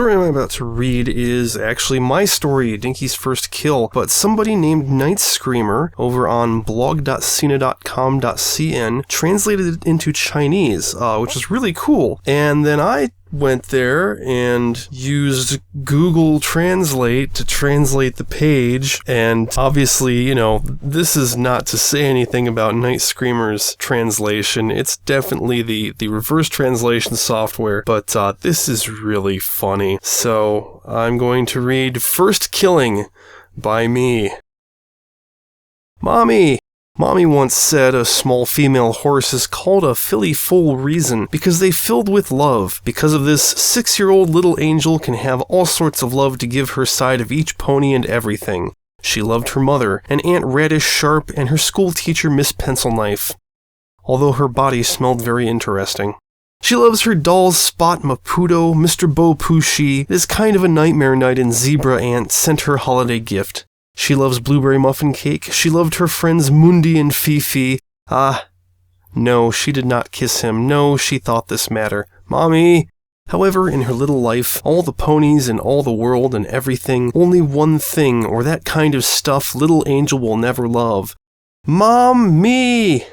story I'm about to read is actually my story, Dinky's first kill, but somebody named Night Screamer over on blog.sina.com.cn translated it into Chinese, which is really cool. And then I went there and used Google Translate to translate the page, and obviously, you know, this is not to say anything about Night Screamer's translation. It's definitely the reverse translation software, but this is really funny. So I'm going to read First Killing by me. Mommy once said a small female horse is called a filly full reason because they filled with love. Because of this, 6-year-old little angel can have all sorts of love to give her side of each pony and everything. She loved her mother, and Aunt Radish Sharp, and her school teacher Miss Pencilknife, although her body smelled very interesting. She loves her dolls Spot Maputo, Mr. Bo Pushi. It is kind of a nightmare night and Zebra Aunt sent her holiday gift. She loves blueberry muffin cake. She loved her friends Mundi and Fifi. No, she did not kiss him. No, she thought this matter. Mommy! However, in her little life, all the ponies and all the world and everything, only one thing, or that kind of stuff, little angel will never love. Mom-me!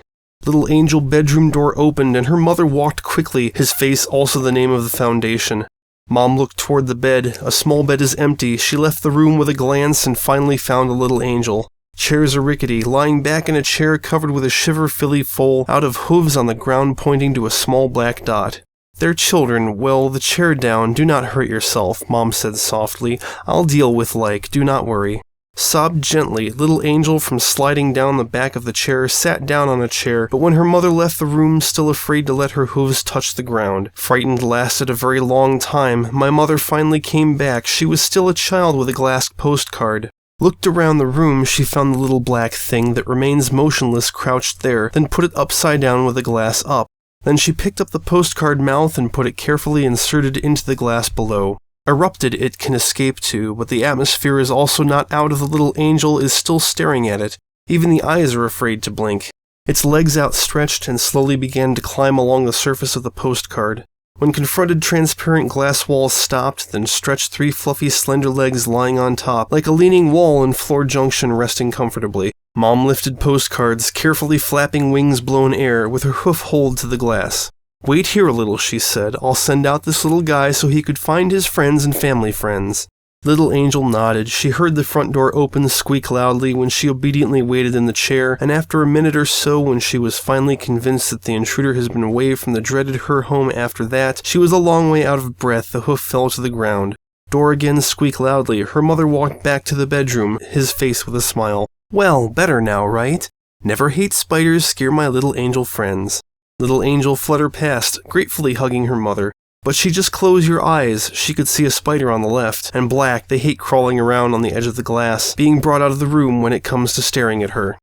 Little angel bedroom door opened and her mother walked quickly, his face also the name of the foundation. Mom looked toward the bed. A small bed is empty. She left the room with a glance and finally found a little angel. Chairs are rickety, lying back in a chair covered with a shiver filly foal out of hooves on the ground pointing to a small black dot. They're children. Well, the chair down. Do not hurt yourself, Mom said softly. I'll deal with like. Do not worry. Sobbed gently. Little angel, from sliding down the back of the chair, sat down on a chair, but when her mother left the room, still afraid to let her hooves touch the ground. Frightened lasted a very long time. My mother finally came back. She was still a child with a glass postcard. Looked around the room, she found the little black thing that remains motionless crouched there, then put it upside down with the glass up. Then she picked up the postcard mouth and put it carefully inserted into the glass below. Erupted it can escape to, but the atmosphere is also not out of the little angel is still staring at it. Even the eyes are afraid to blink. Its legs outstretched and slowly began to climb along the surface of the postcard. When confronted, transparent glass walls stopped, then stretched 3 fluffy slender legs lying on top, like a leaning wall in floor junction resting comfortably. Mom lifted postcards, carefully flapping wings blown air, with her hoof hold to the glass. Wait here a little, she said. I'll send out this little guy so he could find his friends and family friends. Little angel nodded. She heard the front door open squeak loudly when she obediently waited in the chair, and after a minute or so, when she was finally convinced that the intruder has been away from the dreaded her home after that, she was a long way out of breath. The hoof fell to the ground. Door again squeaked loudly. Her mother walked back to the bedroom, his face with a smile. Well, better now, right? Never hate spiders, scare my little angel friends. Little angel fluttered past, gratefully hugging her mother. But she just closed your eyes. She could see a spider on the left, and black, they hate crawling around on the edge of the glass, being brought out of the room when it comes to staring at her.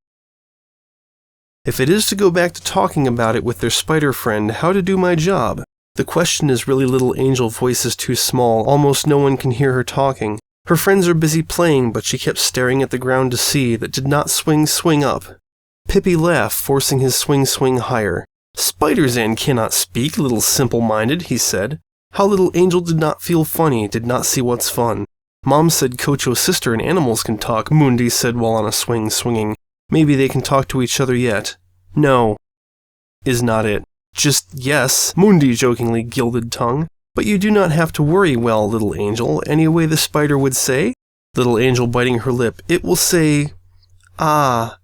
If it is to go back to talking about it with their spider friend, how to do my job? The question is really little angel voice is too small, almost no one can hear her talking. Her friends are busy playing, but she kept staring at the ground to see that did not swing up. Pippi laughed, forcing his swing higher. Spiders and cannot speak, little simple-minded, he said. How little angel did not feel funny, did not see what's fun. Mom said Cocho's sister and animals can talk, Mundi said while on a swinging. Maybe they can talk to each other yet. No. Is not it. Just yes, Mundi jokingly gilded tongue. But you do not have to worry, well, little angel, any way the spider would say. Little angel biting her lip, it will say, I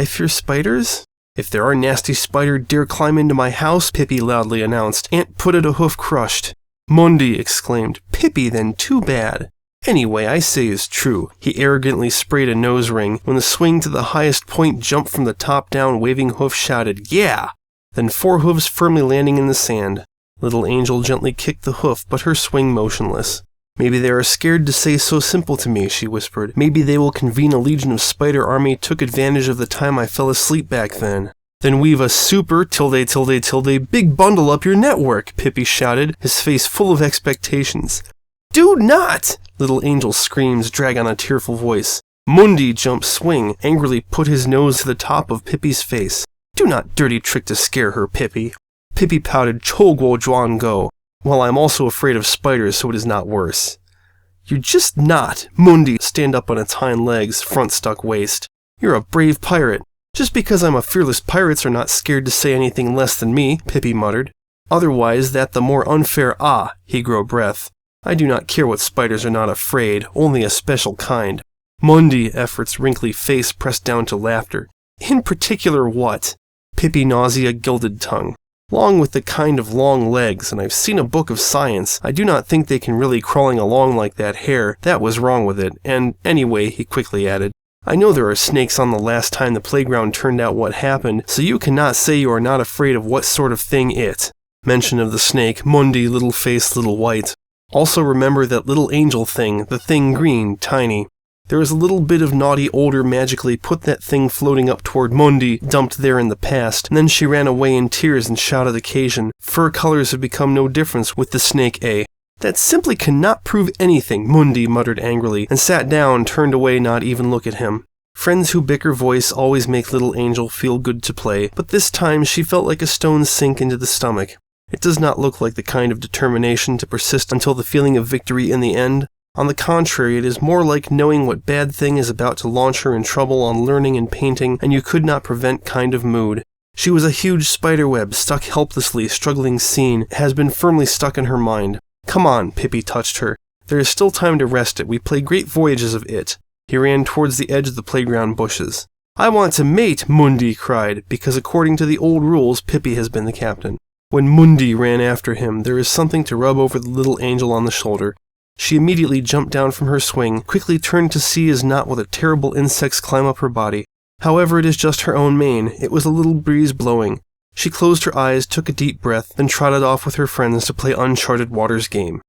fear spiders? If there are nasty spider dare climb into my house, Pippi loudly announced. Aunt put it a hoof crushed. Mundi exclaimed, Pippi, then too bad. Anyway, I say is true. He arrogantly sprayed a nose ring. When the swing to the highest point jumped from the top down, waving hoof shouted, yeah! Then 4 hooves firmly landing in the sand. Little angel gently kicked the hoof, but her swing motionless. Maybe they are scared to say so simple to me, she whispered. Maybe they will convene a legion of spider army, took advantage of the time I fell asleep back then. Then weave a super, big bundle up your network, Pippi shouted, his face full of expectations. Do not! Little angel screams, drag on a tearful voice. Mundi jumped swing, angrily put his nose to the top of Pippi's face. Do not dirty trick to scare her, Pippi. Pippi pouted, Choguo Juan Go. Well, I'm also afraid of spiders, so it is not worse. You're just not. Mundi, stand up on its hind legs, front stuck waist. You're a brave pirate. Just because I'm a fearless pirates are not scared to say anything less than me, Pippi muttered. Otherwise, that the more unfair he grow breath. I do not care what spiders are not afraid, only a special kind. Mundi, Effort's wrinkly face pressed down to laughter. In particular what? Pippi nausea gilded tongue. Long with the kind of long legs, and I've seen a book of science. I do not think they can really crawling along like that hare. That was wrong with it, and anyway, he quickly added, I know there are snakes on the last time the playground turned out what happened, so you cannot say you are not afraid of what sort of thing it. Mention of the snake, Mundi, little face, little white. Also remember that little angel thing, the thing green, tiny. There was a little bit of naughty older magically put that thing floating up toward Mundi, dumped there in the past, and then she ran away in tears and shouted occasion. Fur colors have become no difference with the snake, That simply cannot prove anything, Mundi muttered angrily, and sat down, turned away, not even look at him. Friends who bicker voice always make little angel feel good to play, but this time she felt like a stone sink into the stomach. It does not look like the kind of determination to persist until the feeling of victory in the end. On the contrary, it is more like knowing what bad thing is about to launch her in trouble on learning and painting, and you could not prevent kind of mood. She was a huge spiderweb, stuck helplessly, struggling scene, has been firmly stuck in her mind. Come on, Pippi touched her. There is still time to rest it. We play great voyages of it. He ran towards the edge of the playground bushes. I want to mate, Mundi cried, because according to the old rules, Pippi has been the captain. When Mundi ran after him, there is something to rub over the little angel on the shoulder. She immediately jumped down from her swing, quickly turned to see as not what a terrible insects climb up her body. However, it is just her own mane. It was a little breeze blowing. She closed her eyes, took a deep breath, then trotted off with her friends to play Uncharted Waters game.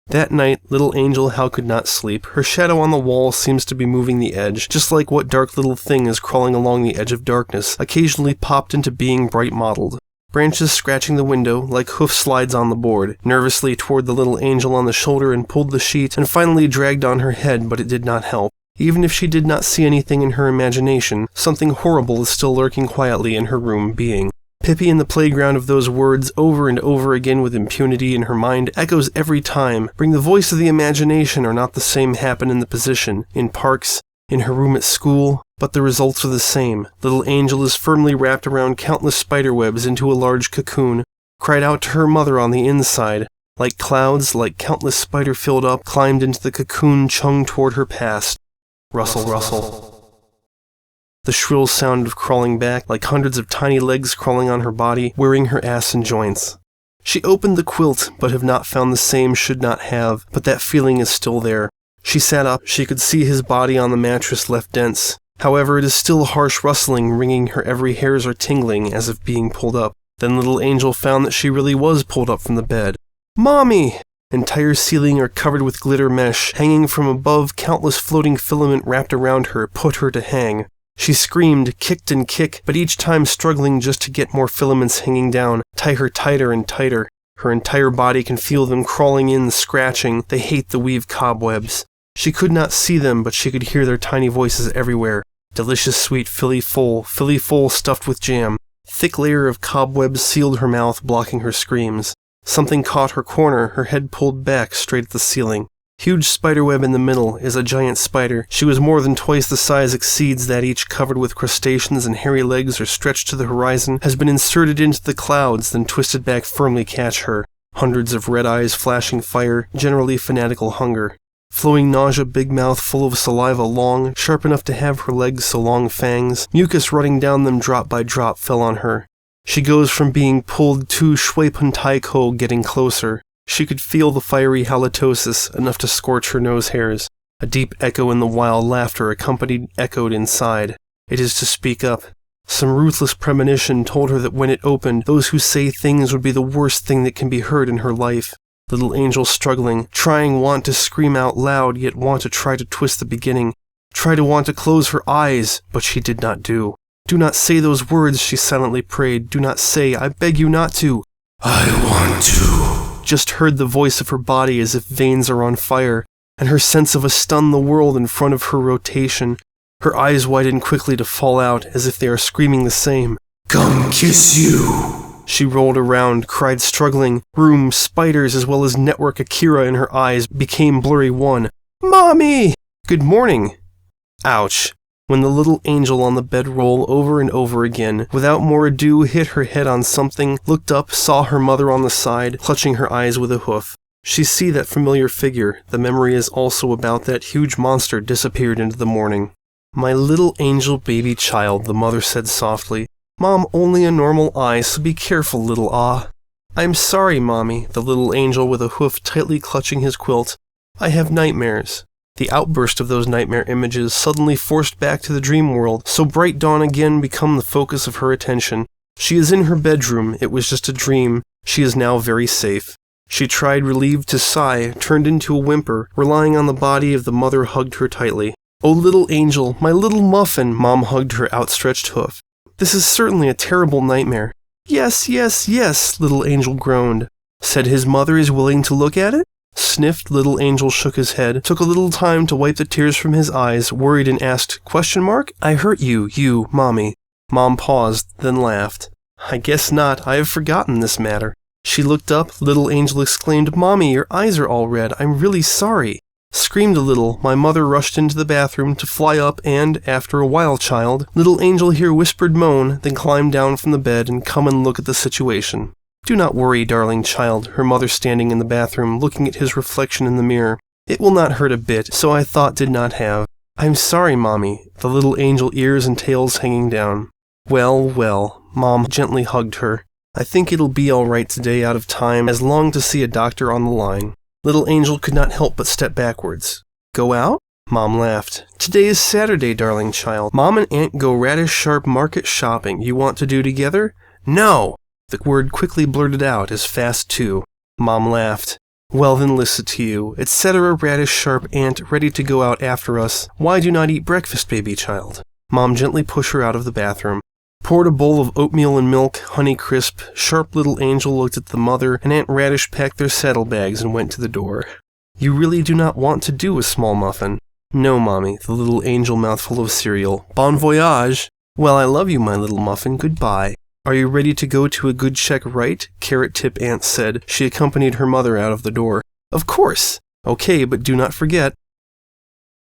That night, little angel Hal could not sleep. Her shadow on the wall seems to be moving the edge, just like what dark little thing is crawling along the edge of darkness, occasionally popped into being bright mottled. Branches scratching the window, like hoof slides on the board, nervously toward the little angel on the shoulder and pulled the sheet, and finally dragged on her head, but it did not help. Even if she did not see anything in her imagination, something horrible is still lurking quietly in her room being. Pippi in the playground of those words over and over again with impunity in her mind echoes every time. Bring the voice of the imagination or not the same happen in the position, in parks, in her room at school, but the results are the same. Little angel is firmly wrapped around countless spiderwebs into a large cocoon, cried out to her mother on the inside. Like clouds, like countless spider filled up, climbed into the cocoon, chung toward her past. Rustle, rustle. The shrill sound of crawling back, like hundreds of tiny legs crawling on her body, wearing her ass and joints. She opened the quilt, but have not found the same should not have, but that feeling is still there. She sat up, she could see his body on the mattress left dense. However, it is still harsh rustling, ringing her every hairs are tingling, as if being pulled up. Then little angel found that she really was pulled up from the bed. Mommy! Entire ceiling are covered with glitter mesh, hanging from above, countless floating filament wrapped around her, put her to hang. She screamed, kicked and kicked, but each time struggling just to get more filaments hanging down, tie her tighter and tighter. Her entire body can feel them crawling in, scratching. They hate the weave cobwebs. She could not see them, but she could hear their tiny voices everywhere. Delicious sweet filly full stuffed with jam. Thick layer of cobwebs sealed her mouth, blocking her screams. Something caught her corner, her head pulled back, straight at the ceiling. Huge spiderweb in the middle is a giant spider. She was more than twice the size exceeds that each covered with crustaceans and hairy legs are stretched to the horizon, has been inserted into the clouds, then twisted back firmly catch her. Hundreds of red eyes flashing fire, generally fanatical hunger. Flowing nausea, big mouth full of saliva long, sharp enough to have her legs so long fangs. Mucus running down them drop by drop fell on her. She goes from being pulled to shui puntai ko, getting closer. She could feel the fiery halitosis, enough to scorch her nose hairs. A deep echo in the wild laughter echoed inside. It is to speak up. Some ruthless premonition told her that when it opened, those who say things would be the worst thing that can be heard in her life. Little angel struggling, want to scream out loud, yet want to try to twist the beginning. Want to close her eyes, but she did not do. Do not say those words, she silently prayed. Do not say, I beg you not to. I want to. Just heard the voice of her body as if veins are on fire, and her sense of a stun the world in front of her rotation. Her eyes widen quickly to fall out, as if they are screaming the same. Come kiss you. She rolled around, cried struggling. Room, spiders, as well as Network Akira in her eyes became blurry one. Mommy! Good morning. Ouch. When the little angel on the bed rolled over and over again, without more ado hit her head on something, looked up, saw her mother on the side, clutching her eyes with a hoof. She see that familiar figure. The memory is also about that huge monster disappeared into the morning. My little angel baby child, the mother said softly. Mom, only a normal eye, so be careful, little I'm sorry, Mommy, the little angel with a hoof tightly clutching his quilt. I have nightmares. The outburst of those nightmare images suddenly forced back to the dream world, so bright dawn again become the focus of her attention. She is in her bedroom, it was just a dream. She is now very safe. She tried relieved to sigh, turned into a whimper, relying on the body of the mother hugged her tightly. Oh, little angel, my little muffin, Mom hugged her outstretched hoof. This is certainly a terrible nightmare. Yes, yes, yes, little angel groaned. Said his mother is willing to look at it? Sniffed, little angel shook his head, took a little time to wipe the tears from his eyes, worried and asked, question mark? I hurt you, Mommy. Mom paused, then laughed. I guess not, I have forgotten this matter. She looked up, little angel exclaimed, Mommy, your eyes are all red, I'm really sorry. Screamed a little, my mother rushed into the bathroom to fly up and, after a while, child, little angel here whispered moan, then climbed down from the bed and come and look at the situation. Do not worry, darling child, her mother standing in the bathroom, looking at his reflection in the mirror. It will not hurt a bit, so I thought did not have. I'm sorry, Mommy, the little angel ears and tails hanging down. Well, well, Mom gently hugged her. I think it'll be all right today out of time, as long to see a doctor on the line. Little angel could not help but step backwards. Go out? Mom laughed. Today is Saturday, darling child. Mom and Aunt go Radish Sharp market shopping. You want to do together? No! The word quickly blurted out, as fast too. Mom laughed. Well then listen to you. Etc. Radish Sharp Aunt ready to go out after us. Why do not eat breakfast, baby child? Mom gently pushed her out of the bathroom. Poured a bowl of oatmeal and milk, Honey Crisp. Sharp little angel looked at the mother, and Aunt Radish packed their saddlebags and went to the door. You really do not want to do a small muffin. No, Mommy, the little angel mouthful of cereal. Bon voyage! Well, I love you, my little muffin. Goodbye. Are you ready to go to a good check right? Carrot Tip Aunt said. She accompanied her mother out of the door. Of course! Okay, but do not forget.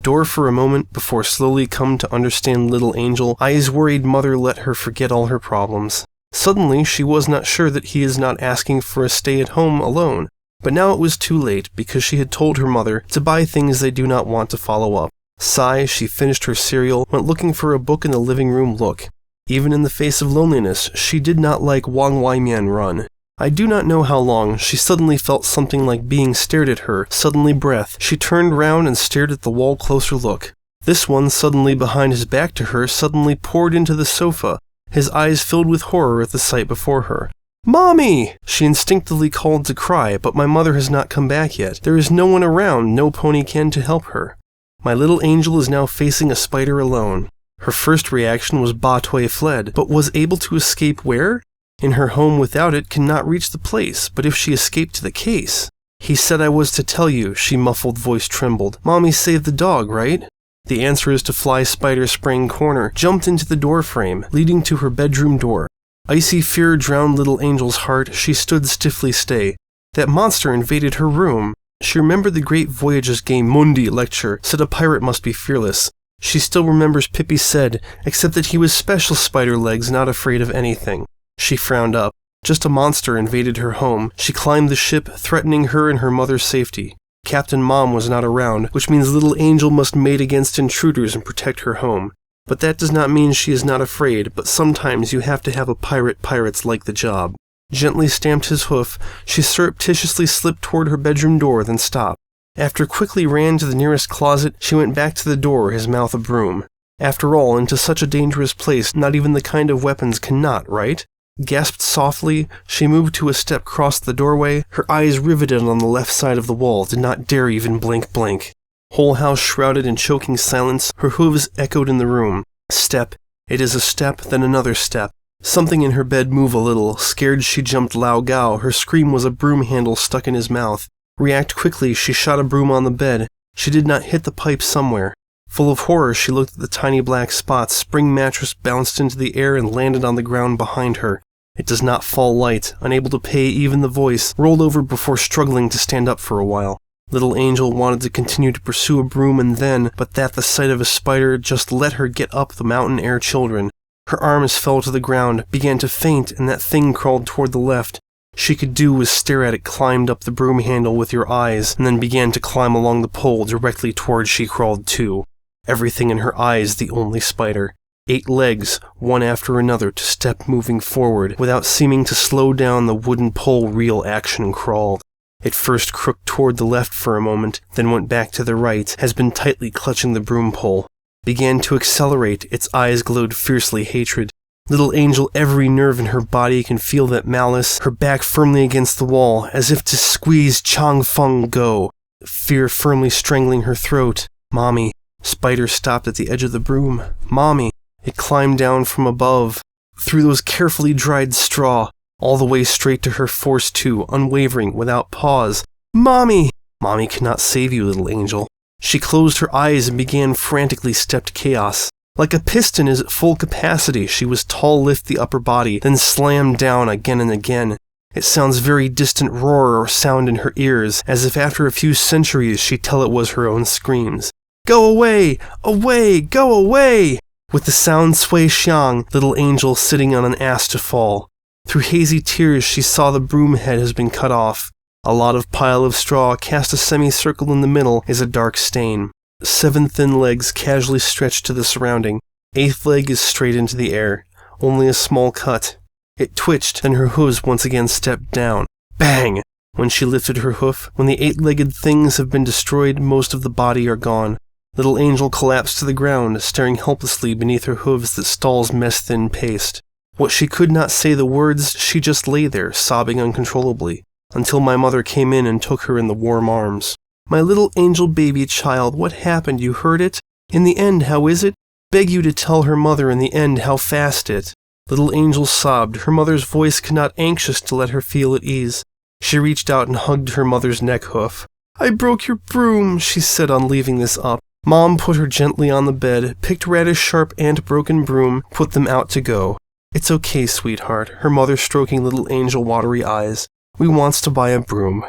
Door for a moment before slowly come to understand little angel, eyes worried mother let her forget all her problems. Suddenly she was not sure that he is not asking for a stay at home alone, but now it was too late because she had told her mother to buy things they do not want to follow up. Sigh, she finished her cereal, went looking for a book in the living room look. Even in the face of loneliness, she did not like Wang Wai Mian Run. I do not know how long, she suddenly felt something like being stared at her, suddenly breath. She turned round and stared at the wall closer look. This one, suddenly behind his back to her, suddenly poured into the sofa, his eyes filled with horror at the sight before her. Mommy! She instinctively called to cry, but my mother has not come back yet. There is no one around, no Pony Ken to help her. My little angel is now facing a spider alone. Her first reaction was Ba Tui fled, but was able to escape where? In her home without it cannot reach the place, but if she escaped to the case. He said I was to tell you, she muffled voice trembled. Mommy saved the dog, right? The answer is to fly spider sprang corner, jumped into the door frame, leading to her bedroom door. Icy fear drowned little angel's heart, she stood stiffly stay. That monster invaded her room. She remembered the Great Voyages Game Mundi lecture, said a pirate must be fearless. She still remembers Pippi said, except that he was special spider legs, not afraid of anything. She frowned up. Just a monster invaded her home. She climbed the ship, threatening her and her mother's safety. Captain Mom was not around, which means little angel must mate against intruders and protect her home. But that does not mean she is not afraid, but sometimes you have to have a pirates like the job. Gently stamped his hoof, she surreptitiously slipped toward her bedroom door, then stopped. After quickly ran to the nearest closet, she went back to the door, his mouth a broom. After all, into such a dangerous place, not even the kind of weapons cannot, right? Gasped softly, she moved to a step across the doorway, her eyes riveted on the left side of the wall, did not dare even blink. Whole house shrouded in choking silence, her hooves echoed in the room. Step. It is a step, then another step. Something in her bed moved a little. Scared she jumped Lao Gao, her scream was a broom handle stuck in his mouth. React quickly, she shot a broom on the bed. She did not hit the pipe somewhere. Full of horror, she looked at the tiny black spots. Spring mattress bounced into the air and landed on the ground behind her. It does not fall light, unable to pay even the voice, rolled over before struggling to stand up for a while. Little Angel wanted to continue to pursue a broom and then, but that the sight of a spider just let her get up the mountain air children. Her arms fell to the ground, began to faint, and that thing crawled toward the left. She could do was stare at it climbed up the broom handle with your eyes, and then began to climb along the pole directly toward she crawled too. Everything in her eyes the only spider. 8 legs, one after another, to step moving forward, without seeming to slow down the wooden pole reel action and crawled. It first crooked toward the left for a moment, then went back to the right, has been tightly clutching the broom pole. Began to accelerate, its eyes glowed fiercely hatred. Little Angel, every nerve in her body can feel that malice, her back firmly against the wall, as if to squeeze Chang Feng go. Fear firmly strangling her throat. Mommy. Spider stopped at the edge of the broom. Mommy. It climbed down from above, through those carefully dried straw, all the way straight to her, forced to, unwavering, without pause. Mommy! Mommy cannot save you, Little Angel. She closed her eyes and began frantically stepped chaos. Like a piston is at full capacity, she was tall lift the upper body, then slammed down again and again. It sounds very distant roar or sound in her ears, as if after a few centuries she'd tell it was her own screams. Go away! Away! Go away! With the sound sway xiang, Little Angel sitting on an ass to fall. Through hazy tears she saw the broom head has been cut off. A lot of pile of straw cast a semicircle in the middle is a dark stain. 7 thin legs casually stretched to the surrounding. 8th leg is straight into the air. Only a small cut. It twitched, then her hooves once again stepped down. Bang! When she lifted her hoof, when the 8-legged things have been destroyed, most of the body are gone. Little Angel collapsed to the ground, staring helplessly beneath her hooves that stalls mess-thin paste. What she could not say the words, she just lay there, sobbing uncontrollably, until my mother came in and took her in the warm arms. My little angel baby child, what happened? You heard it? In the end, how is it? Beg you to tell her mother in the end how fast it. Little Angel sobbed, her mother's voice could not anxious to let her feel at ease. She reached out and hugged her mother's neck hoof. I broke your broom, she said on leaving this up. Mom put her gently on the bed, picked Radish sharp and broken broom, put them out to go. It's okay, sweetheart, her mother stroking Little Angel watery eyes. We wants to buy a broom.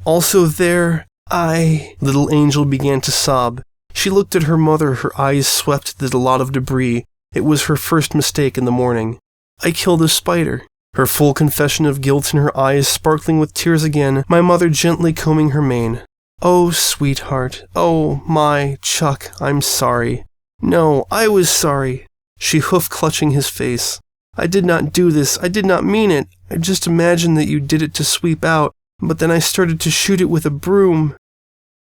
Also there, Little Angel began to sob. She looked at her mother, her eyes swept the lot of debris. It was her first mistake in the morning. I killed a spider. Her full confession of guilt in her eyes sparkling with tears again, my mother gently combing her mane. Oh, sweetheart. Oh, my, Chuck, I'm sorry. No, I was sorry. She hoof-clutching his face. I did not do this. I did not mean it. I just imagined that you did it to sweep out, but then I started to shoot it with a broom.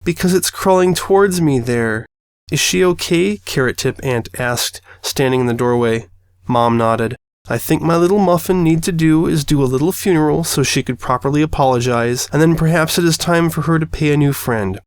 Because it's crawling towards me there. Is she okay? Carrot Tip Aunt asked, standing in the doorway. Mom nodded. I think my little muffin need to do is do a little funeral so she could properly apologize, and then perhaps it is time for her to pay a new friend.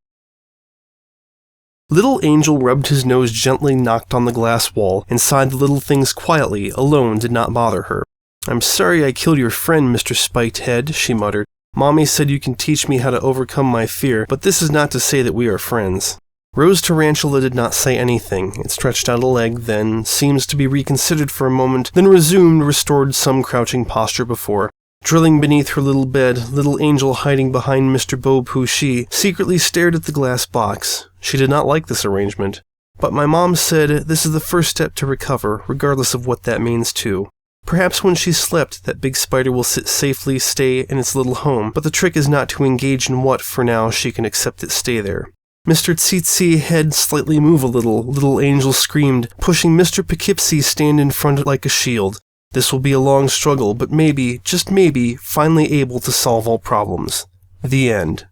Little Angel rubbed his nose gently, knocked on the glass wall, and sighed the little things quietly, alone did not bother her. I'm sorry I killed your friend, Mr. Spiked Head, she muttered. Mommy said you can teach me how to overcome my fear, but this is not to say that we are friends. Rose Tarantula did not say anything. It stretched out a leg, then seems to be reconsidered for a moment, then resumed, restored some crouching posture before. Drilling beneath her little bed, Little Angel hiding behind Mr. Bo Poo-Shi, secretly stared at the glass box. She did not like this arrangement. But my mom said this is the first step to recover, regardless of what that means too. Perhaps when she's slept, that big spider will stay in its little home, but the trick is not to engage in what, for now, she can accept it stay there. Mr. Tsitsi head slightly move a little, Little Angel screamed, pushing Mr. Poughkeepsie stand in front like a shield. This will be a long struggle, but maybe, just maybe, finally able to solve all problems. The end.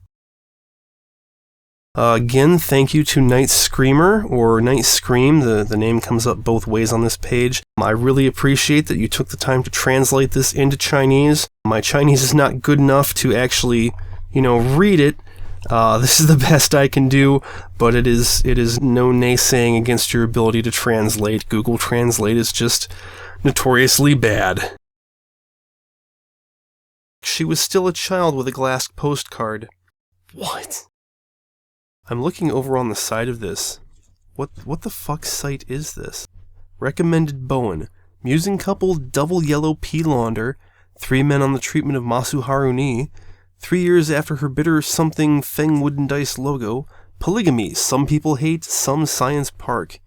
Again, thank you to Night Screamer, or Night Scream, the name comes up both ways on this page. I really appreciate that you took the time to translate this into Chinese. My Chinese is not good enough to actually, read it. This is the best I can do, but it is no naysaying against your ability to translate. Google Translate is just notoriously bad. She was still a child with a glass postcard. What? I'm looking over on the side of this. What the fuck site is this? Recommended Bowen. Musing couple double yellow pea launder. 3 men on the treatment of Masuharu Ni. 3 years after her bitter something Feng Wooden Dice logo. Polygamy, some people hate, some science park.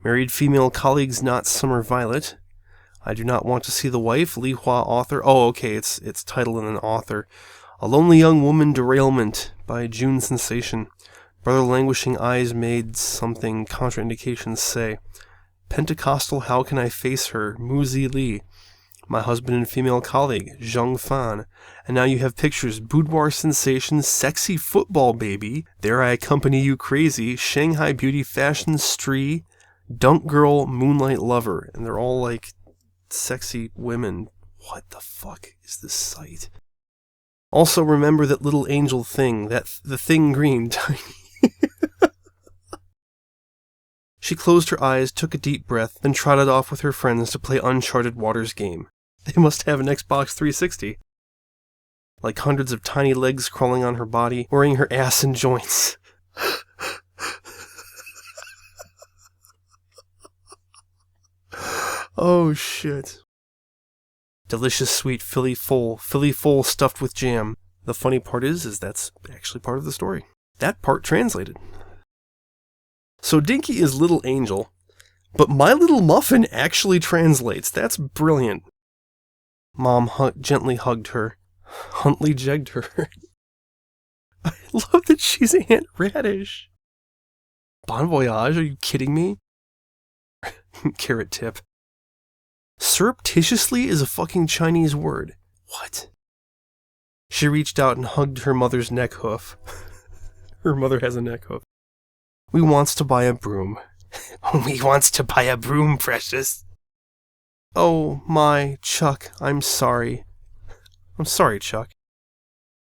Married female colleagues not Summer Violet. I do not want to see the wife, Li Hua author. Oh, okay, it's title and an author. A Lonely Young Woman Derailment by June Sensation. Brother Languishing Eyes made something contraindications say. Pentecostal How Can I Face Her, Muzi Li. My husband and female colleague, Zheng Fan. And now you have pictures, Boudoir Sensation, Sexy Football Baby, There I Accompany You Crazy, Shanghai Beauty Fashion Stree, Dunk Girl, Moonlight Lover. And they're all like sexy women. What the fuck is this site? Also remember that little angel thing, the thing green, tiny. She closed her eyes, took a deep breath, then trotted off with her friends to play Uncharted Waters game. They must have an Xbox 360. Like hundreds of tiny legs crawling on her body, wearing her ass in joints. Oh shit. Delicious sweet Philly full stuffed with jam. The funny part is that's actually part of the story. That part translated. So Dinky is Little Angel, but My Little Muffin actually translates. That's brilliant. Mom gently hugged her. Huntley jegged her. I love that she's Aunt Radish. Bon voyage, are you kidding me? Carrot tip. Surreptitiously is a fucking Chinese word. What? She reached out and hugged her mother's neck hoof. Her mother has a neck hoof. We wants to buy a broom. We wants to buy a broom, precious. Oh my, Chuck, I'm sorry. I'm sorry, Chuck.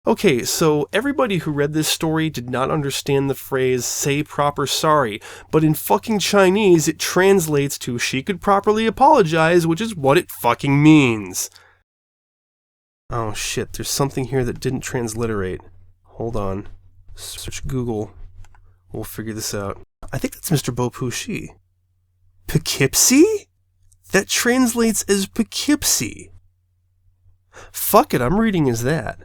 Okay, so everybody who read this story did not understand the phrase, say proper sorry, but in fucking Chinese it translates to she could properly apologize, which is what it fucking means. Oh shit, there's something here that didn't transliterate. Hold on. Search Google. We'll figure this out. I think that's Mr. Poughkeepsie. Poughkeepsie? That translates as Poughkeepsie. Fuck it, I'm reading as that.